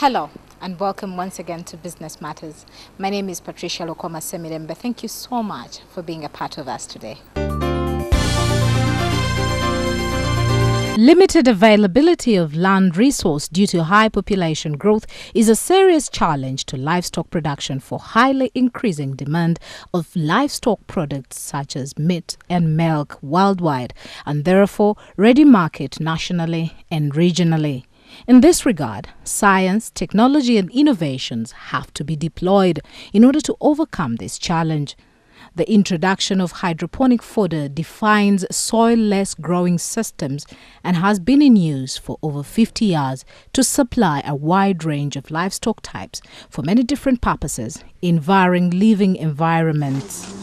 Hello and welcome once again to Business Matters. My name is Patricia Lokoma Semirembe. Thank you so much for being a part of us today. Limited availability of land resource due to high population growth is a serious challenge to livestock production for highly increasing demand of livestock products such as meat and milk worldwide, and therefore ready market nationally and regionally. In this regard, science, technology and innovations have to be deployed in order to overcome this challenge. The introduction of hydroponic fodder defines soil-less growing systems and has been in use for over 50 years to supply a wide range of livestock types for many different purposes in varying living environments.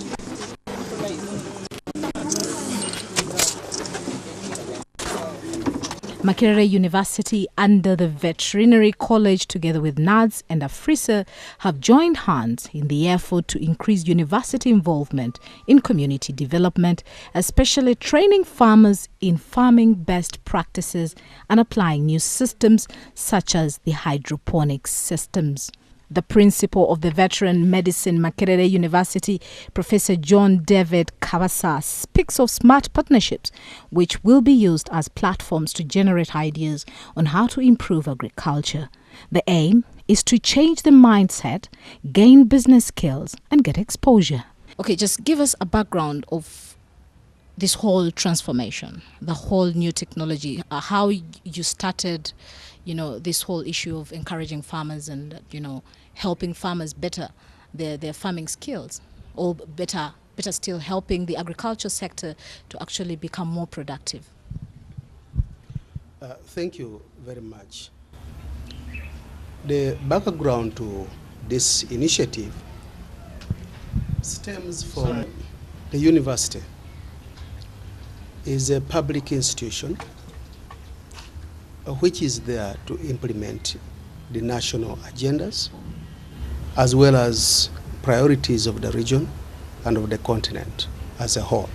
Makerere University under the Veterinary College together with NADS and Afrisa have joined hands in the effort to increase university involvement in community development, especially training farmers in farming best practices and applying new systems such as the hydroponics systems. The principal of the Veteran Medicine Makerere University, Professor John David Kabasa, speaks of smart partnerships which will be used as platforms to generate ideas on how to improve agriculture. The aim is to change the mindset, gain business skills and get exposure. Okay, just give us a background of this whole transformation, the whole new technology, how you started, this whole issue of encouraging farmers and, helping farmers better their farming skills, or better still helping the agriculture sector to actually become more productive. Thank you very much. The background to this initiative stems from the university. Is a public institution which is there to implement the national agendas as well as priorities of the region and of the continent as a whole.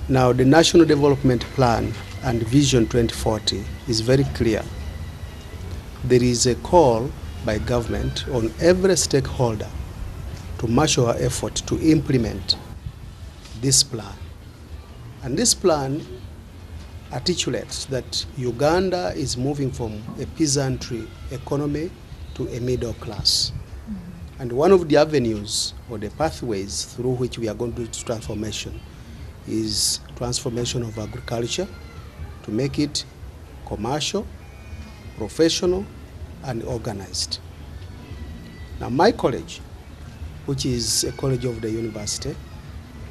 Now, the National Development Plan and Vision 2040 is very clear. There is a call by government on every stakeholder to marshal our effort to implement this plan. And this plan articulates that Uganda is moving from a peasantry economy to a middle class. And one of the avenues or the pathways through which we are going to do this transformation is transformation of agriculture to make it commercial, professional, and organized. Now, my college, which is a college of the university,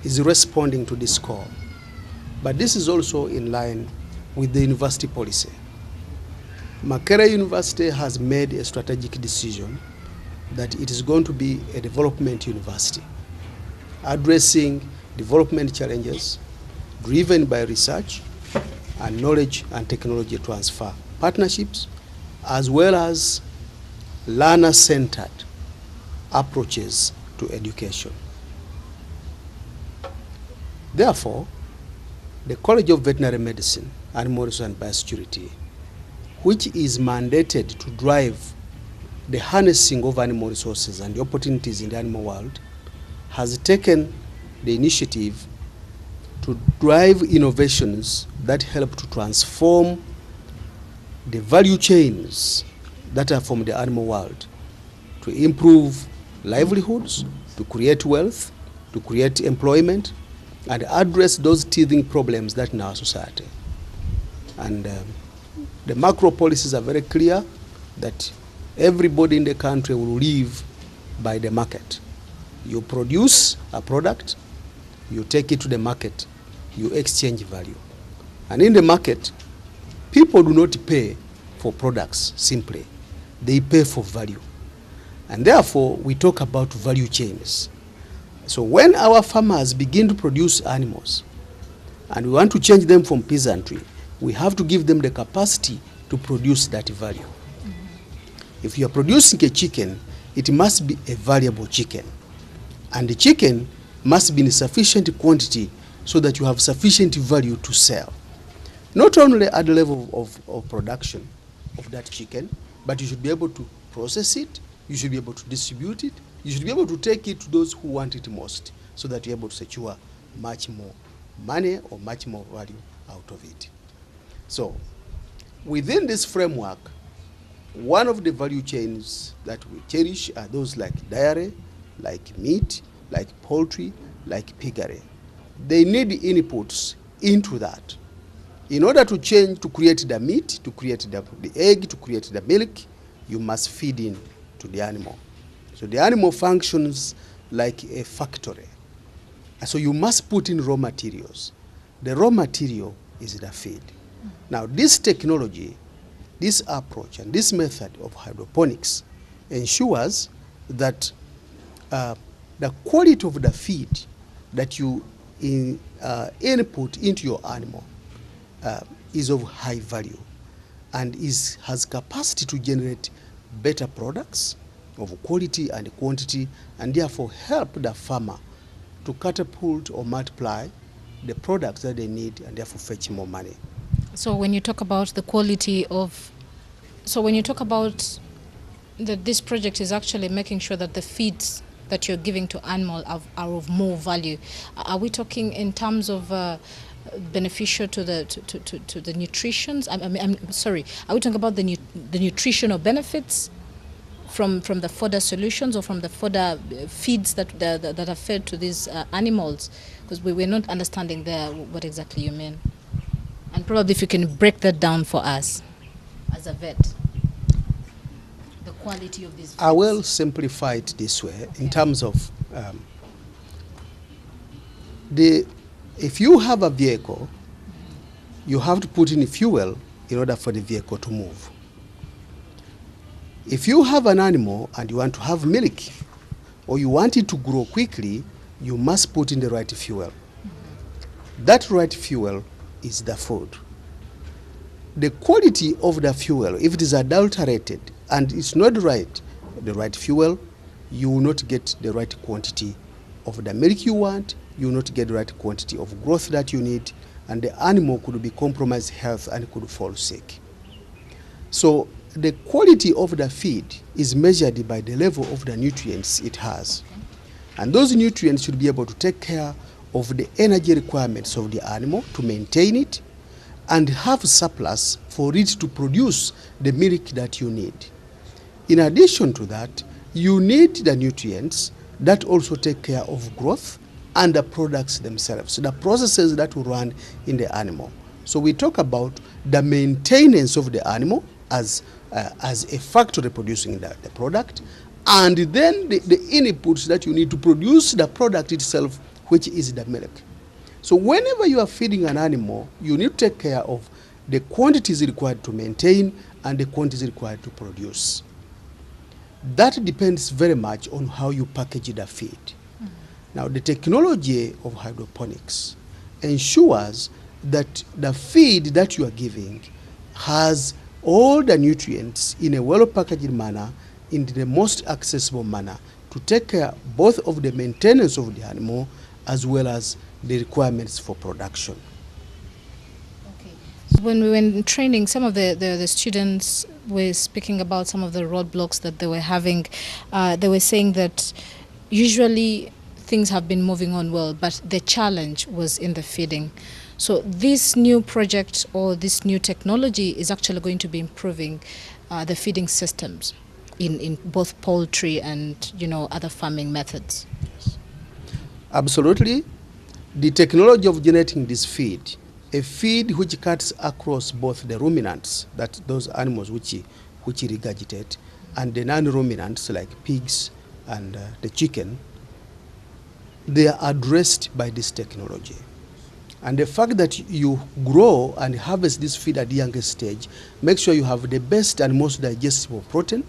is responding to this call. But this is also in line with the university policy. Makerere University has made a strategic decision that it is going to be a development university, addressing development challenges driven by research and knowledge and technology transfer partnerships, as well as learner-centered approaches to education. Therefore, the College of Veterinary Medicine, Animal Resources and Biosecurity, which is mandated to drive the harnessing of animal resources and the opportunities in the animal world, has taken the initiative to drive innovations that help to transform the value chains that are from the animal world, to improve livelihoods, to create wealth, to create employment, and address those teething problems that in our society. And the macro policies are very clear that everybody in the country will live by the market. You produce a product, you take it to the market, you exchange value. And in the market, people do not pay for products simply. They pay for value. And therefore, we talk about value chains. So when our farmers begin to produce animals and we want to change them from peasantry, we have to give them the capacity to produce that value. If you are producing a chicken, it must be a valuable chicken. And the chicken must be in sufficient quantity so that you have sufficient value to sell. Not only at the level of production of that chicken, but you should be able to process it, you should be able to distribute it, you should be able to take it to those who want it most, so that you're able to secure much more money or much more value out of it. So within this framework, one of the value chains that we cherish are those like dairy, like meat, like poultry, like piggery. They need inputs into that. In order to change, to create the meat, to create the egg, to create the milk, you must feed in to the animal. So the animal functions like a factory. So you must put in raw materials. The raw material is the feed. Now this technology, this approach and this method of hydroponics ensures that the quality of the feed that you input into your animal is of high value and has capacity to generate better products of quality and quantity, and therefore help the farmer to catapult or multiply the products that they need and therefore fetch more money. So when you talk about the quality of, that this project is actually making sure that the feeds that you're giving to animals are of more value, are we talking in terms of beneficial to the nutrition? I'm sorry, are we talking about the nutritional benefits from the fodder solutions or from the fodder feeds that are fed to these animals? Because we're not understanding there what exactly you mean. And probably if you can break that down for us as a vet, the quality of these feeds. I will simplify it this way, in terms of if you have a vehicle, you have to put in fuel in order for the vehicle to move. If you have an animal and you want to have milk, or you want it to grow quickly, you must put in the right fuel. That right fuel is the food. The quality of the fuel, if it is adulterated and it's not the right fuel, you will not get the right quantity of the milk you want, you will not get the right quantity of growth that you need, and the animal could be compromised health and could fall sick. So the quality of the feed is measured by the level of the nutrients it has. And those nutrients should be able to take care of the energy requirements of the animal to maintain it and have surplus for it to produce the milk that you need. In addition to that, you need the nutrients that also take care of growth and the products themselves, the processes that will run in the animal. So we talk about the maintenance of the animal as a factory producing the product, and then the inputs that you need to produce the product itself, which is the milk. So whenever you are feeding an animal, you need to take care of the quantities required to maintain and the quantities required to produce. That depends very much on how you package the feed. Now, the technology of hydroponics ensures that the feed that you are giving has all the nutrients in a well-packaged manner, in the most accessible manner, to take care both of the maintenance of the animal as well as the requirements for production. Okay. So when we were in training, some of the students were speaking about some of the roadblocks that they were having. They were saying that usually things have been moving on well, but the challenge was in the feeding. So this new project or this new technology is actually going to be improving the feeding systems in both poultry and other farming methods. Yes. Absolutely. The technology of generating this feed, a feed which cuts across both the ruminants, that those animals which regurgitate, and the non-ruminants like pigs and the chicken, they are addressed by this technology. And the fact that you grow and harvest this feed at the youngest stage, make sure you have the best and most digestible protein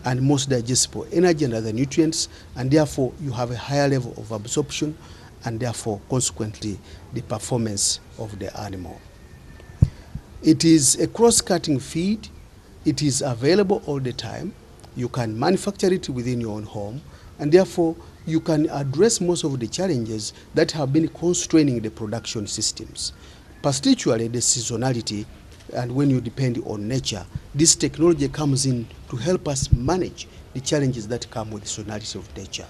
and most digestible energy and other nutrients, and therefore you have a higher level of absorption, and therefore consequently the performance of the animal. It is a cross-cutting feed. It is available all the time. You can manufacture it within your own home, and therefore you can address most of the challenges that have been constraining the production systems, particularly the seasonality and when you depend on nature, this technology comes in to help us manage the challenges that come with the sonality of nature.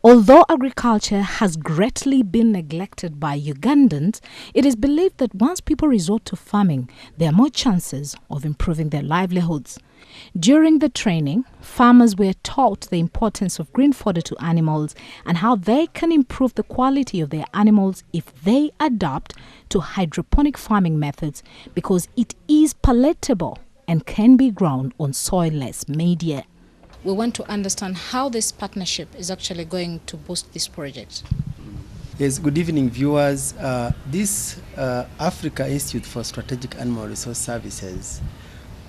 Although agriculture has greatly been neglected by Ugandans, it is believed that once people resort to farming, there are more chances of improving their livelihoods. During the training, farmers were taught the importance of green fodder to animals and how they can improve the quality of their animals if they adapt to hydroponic farming methods, because it is palatable and can be grown on soil-less media. We want to understand how this partnership is actually going to boost this project. Yes, good evening, viewers. This Africa Institute for Strategic Animal Resource Services,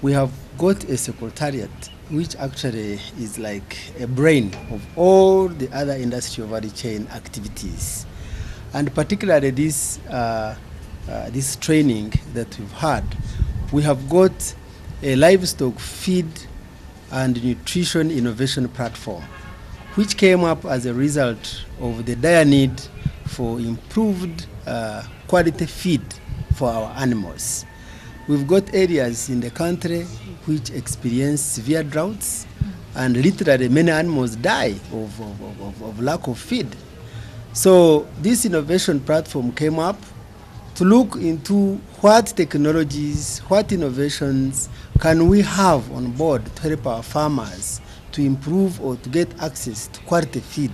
we have got a secretariat which actually is like a brain of all the other industrial value chain activities. And particularly this training that we've had, we have got a livestock feed and nutrition innovation platform, which came up as a result of the dire need for improved quality feed for our animals. We've got areas in the country which experience severe droughts, and literally many animals die of lack of feed. So this innovation platform came up to look into what technologies, what innovations can we have on board to help our farmers to improve or to get access to quality feed.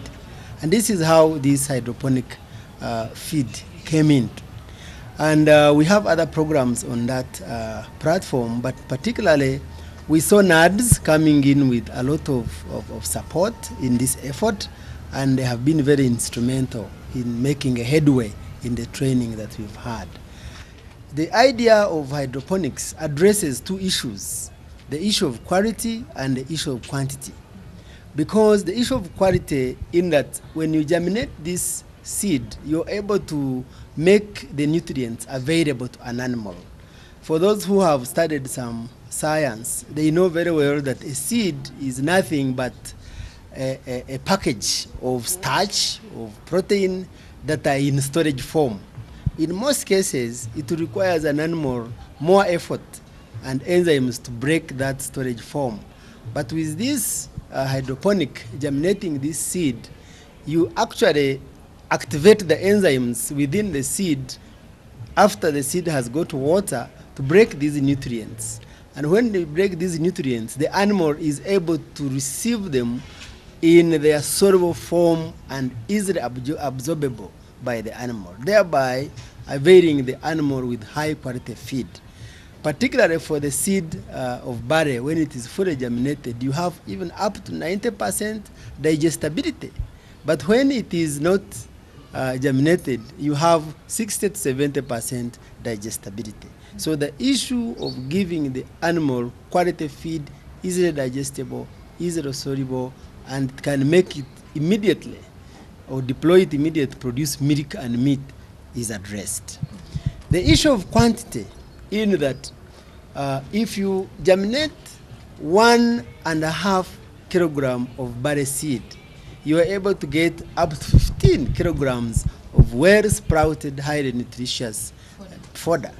And this is how this hydroponic feed came in. And we have other programs on that platform, but particularly we saw NADS coming in with a lot of support in this effort, and they have been very instrumental in making a headway in the training that we've had. The idea of hydroponics addresses two issues: the issue of quality and the issue of quantity. Because the issue of quality, in that when you germinate this seed, you're able to make the nutrients available to an animal. For those who have studied some science, they know very well that a seed is nothing but a package of starch, of protein that are in storage form. In most cases, it requires an animal more effort and enzymes to break that storage form. But with this hydroponic, germinating this seed, you actually activate the enzymes within the seed after the seed has got water to break these nutrients. And when they break these nutrients, the animal is able to receive them in their soluble form and easily absorbable by the animal, thereby availing the animal with high quality feed. Particularly for the seed of barley, when it is fully germinated, you have even up to 90% digestibility. But when it is not germinated, you have 60 to 70% digestibility. So the issue of giving the animal quality feed, easily digestible, easily soluble, and can make it immediately or deploy it immediately to produce milk and meat is addressed. The issue of quantity, in that if you germinate 1.5 kilogram of barley seed, you are able to get up to 15 kilograms of well-sprouted, highly nutritious fodder.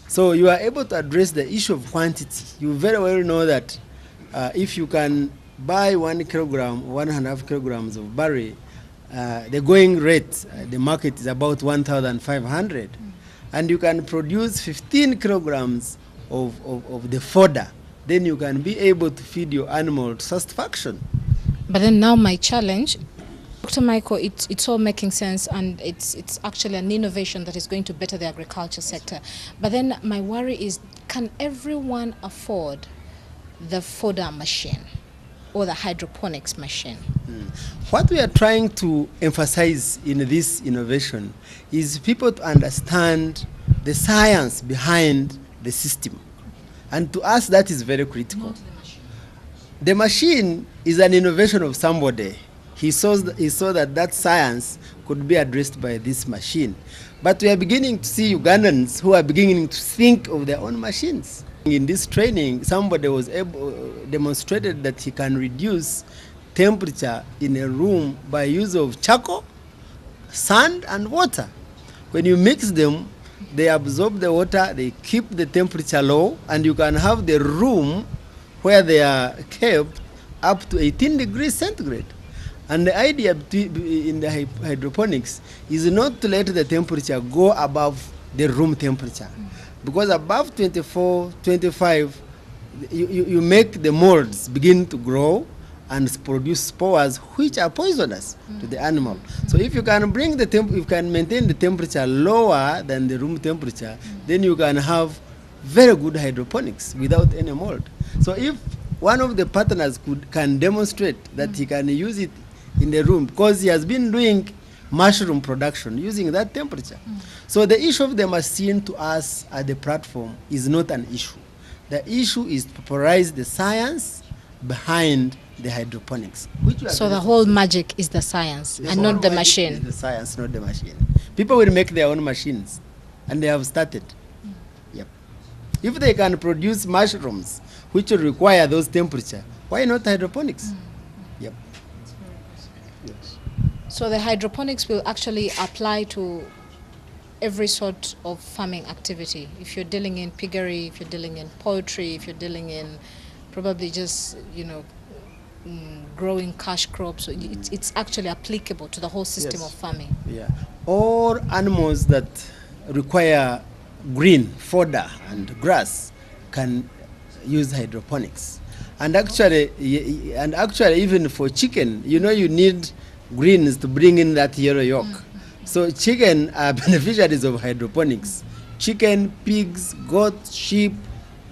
So you are able to address the issue of quantity. You very well know that if you can buy 1 kilogram, 1.5 kilograms of barley, the going rate, the market is about 1,500. And you can produce 15 kilograms of the fodder. Then you can be able to feed your animal to satisfaction. But then now my challenge, Dr. Michael, it's all making sense, and it's actually an innovation that is going to better the agriculture sector. But then my worry is, can everyone afford the fodder machine or the hydroponics machine? What we are trying to emphasize in this innovation is people to understand the science behind the system. And to us, that is very critical. The machine is an innovation of somebody. He saw that science could be addressed by this machine. But we are beginning to see Ugandans who are beginning to think of their own machines. In this training, somebody was demonstrated that he can reduce temperature in a room by use of charcoal, sand, and water. When you mix them, they absorb the water, they keep the temperature low, and you can have the room where they are kept up to 18 degrees centigrade. And the idea in the hydroponics is not to let the temperature go above the room temperature. Because above 24, 25, you make the molds begin to grow and produce spores which are poisonous to the animal. So if you can bring the you can maintain the temperature lower than the room temperature, then you can have very good hydroponics without any mold. So if one of the partners can demonstrate that he can use it in the room, because he has been doing mushroom production using that temperature. So the issue of the machine to us at the platform is not an issue. The issue is to popularize the science behind the hydroponics. So the whole magic is the science and not the machine. The science, not the machine. People will make their own machines, and they have started. Yep. If they can produce mushrooms, which will require those temperature, why not hydroponics? Yep. Yes. So the hydroponics will actually apply to every sort of farming activity. If you're dealing in piggery, if you're dealing in poultry, if you're dealing in probably just, growing cash crops, so it's actually applicable to the whole system of farming. Yeah. All animals that require green fodder and grass can use hydroponics. And actually even for chicken, you need greens to bring in that yellow yolk. So chicken are beneficiaries of hydroponics. Chicken, pigs, goats, sheep,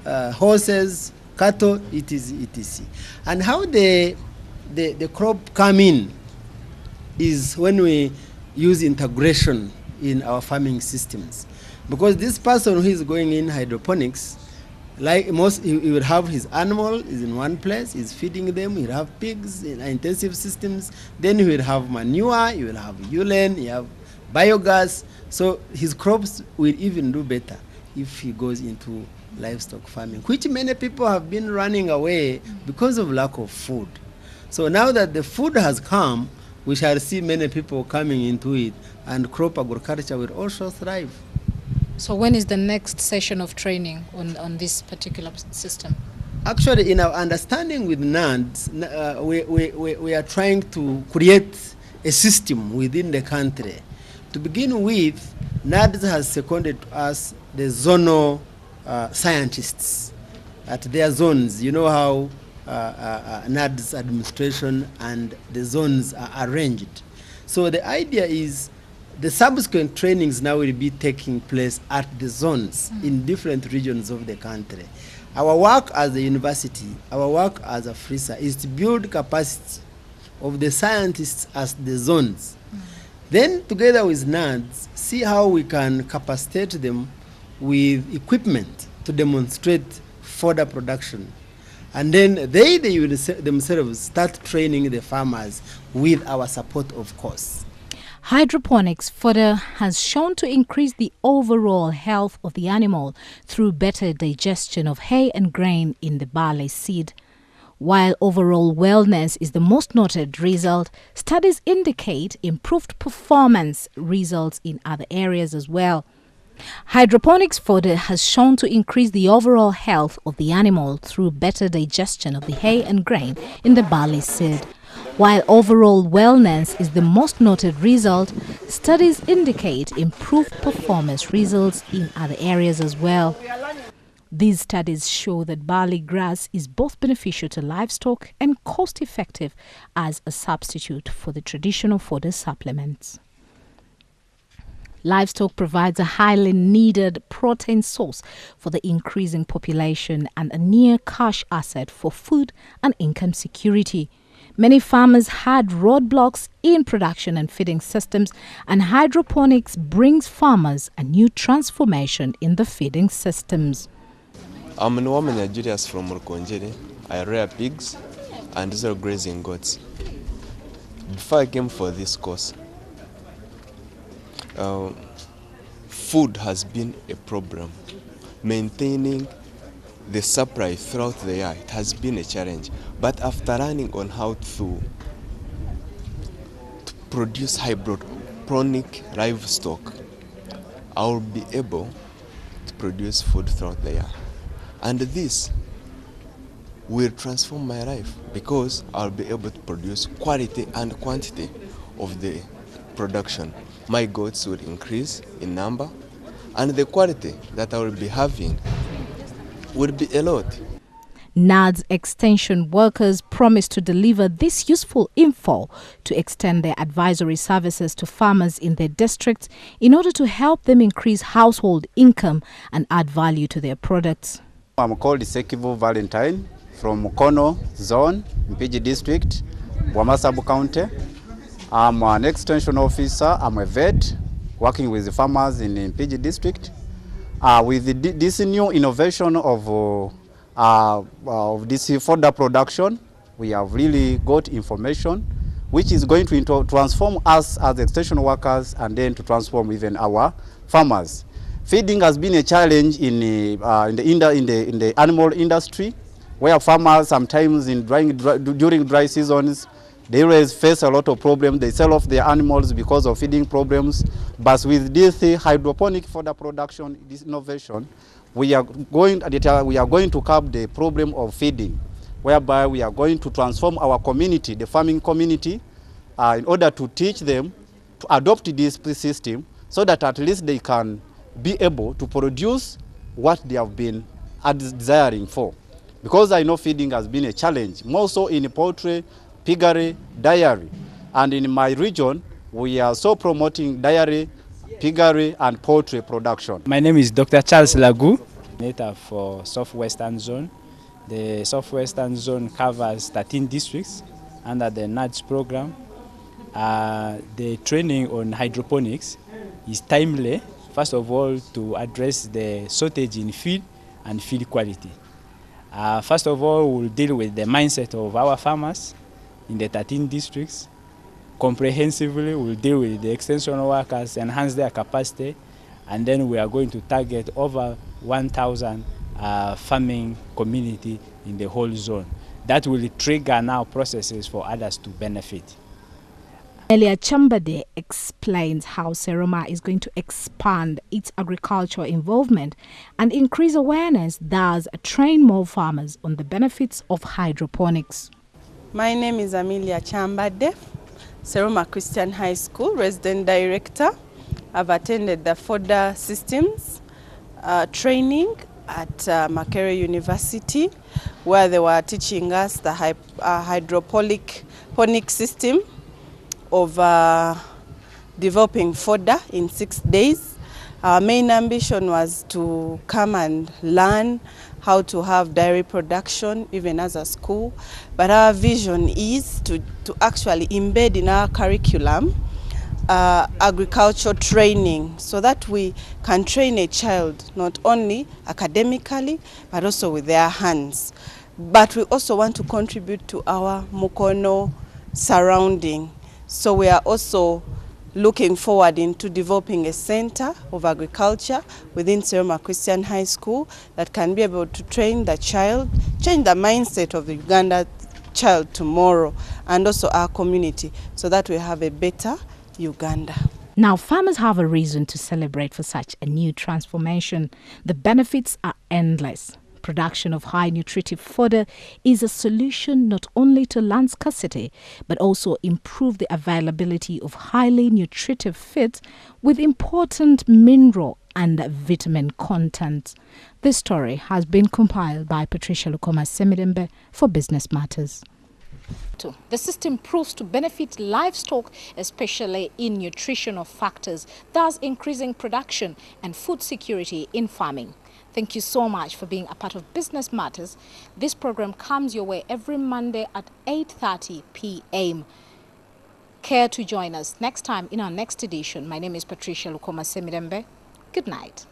horses, cattle, etc. And how the crop come in is when we use integration in our farming systems. Because this person who is going in hydroponics, like most, he will have his animal is in one place, he's feeding them, he'll have pigs in intensive systems, then he will have manure, he will have urine, he have biogas. So his crops will even do better if he goes into livestock farming, which many people have been running away because of lack of food. So now that the food has come, we shall see many people coming into it, and crop agriculture will also thrive. So when is the next session of training on this particular system? Actually, in our understanding with NADS, we are trying to create a system within the country. To begin with, NADS has seconded to us the zonal scientists at their zones. You know how NADS administration and the zones are arranged. So the idea is the subsequent trainings now will be taking place at the zones in different regions of the country. Our work as a university, our work as Afrisa is to build capacity of the scientists as the zones. Then together with NADS, see how we can capacitate them with equipment to demonstrate fodder production. And then they will themselves start training the farmers with our support, of course. Hydroponics fodder has shown to increase the overall health of the animal through better digestion of hay and grain in the barley seed. While overall wellness is the most noted result, studies indicate improved performance results in other areas as well. Hydroponics fodder has shown to increase the overall health of the animal through better digestion of the hay and grain in the barley seed. While overall wellness is the most noted result, studies indicate improved performance results in other areas as well. These studies show that barley grass is both beneficial to livestock and cost-effective as a substitute for the traditional fodder supplements. Livestock provides a highly needed protein source for the increasing population and a near cash asset for food and income security. Many farmers had roadblocks in production and feeding systems, and hydroponics brings farmers a new transformation in the feeding systems. I'm a woman Julius from Rukonjere. I rear pigs and zero grazing goats. Before I came for this course, food has been a problem. Maintaining the supply throughout the year, it has been a challenge. But after learning on how to produce hydroponic livestock, I will be able to produce food throughout the year. And this will transform my life because I'll be able to produce quality and quantity of the production. My goats will increase in number, and the quality that I will be having will be a lot. NADS extension workers promise to deliver this useful info to extend their advisory services to farmers in their districts in order to help them increase household income and add value to their products. I'm called Sekivu Valentine from Mukono Zone, Mpigi District, Bwamasabu County. I'm an extension officer. I'm a vet working with the farmers in Mpigi District. With this new innovation of this fodder production, we have really got information which is going to transform us as extension workers and then to transform even our farmers. Feeding has been a challenge in the animal industry, where farmers sometimes during dry seasons they always face a lot of problems. They sell off their animals because of feeding problems. But with this hydroponic fodder production, this innovation, we are going to curb the problem of feeding, whereby we are going to transform our community, the farming community, in order to teach them to adopt this system so that at least they can be able to produce what they have been desiring for. Because I know feeding has been a challenge, more so in poultry, piggery, dairy. And in my region, we are so promoting dairy, piggery, and poultry production. My name is Dr. Charles Lagu, native for Southwestern Zone. The Southwestern Zone covers 13 districts under the NADS program. The training on hydroponics is timely, first of all, to address the shortage in feed and feed quality. First of all, we'll deal with the mindset of our farmers in the 13 districts. Comprehensively, we'll deal with the extension workers, enhance their capacity, and then we are going to target over 1,000 farming community in the whole zone. That will trigger now processes for others to benefit. Elia Chambade explains how Seroma is going to expand its agricultural involvement and increase awareness, thus train more farmers on the benefits of hydroponics. My name is Amelia Chambade, Seroma Christian High School resident director. I've attended the fodder systems training at Makerere University, where they were teaching us the hydroponic system of developing fodder in 6 days. Our main ambition was to come and learn how to have dairy production even as a school, but our vision is to actually embed in our curriculum agricultural training so that we can train a child not only academically but also with their hands. But we also want to contribute to our Mukono surrounding. So we are also looking forward into developing a center of agriculture within Seroma Christian High School that can be able to train the child, change the mindset of the Uganda child tomorrow, and also our community, so that we have a better Uganda. Now, farmers have a reason to celebrate for such a new transformation. The benefits are endless. Production of high nutritive fodder is a solution not only to land scarcity, but also improve the availability of highly nutritive feeds with important mineral and vitamin content. This story has been compiled by Patricia Lukoma Semidembe for Business Matters. The system proves to benefit livestock, especially in nutritional factors, thus increasing production and food security in farming. Thank you so much for being a part of Business Matters. This program comes your way every Monday at 8:30 p.m. Care to join us next time in our next edition. My name is Patricia Lukoma Semidembe. Good night.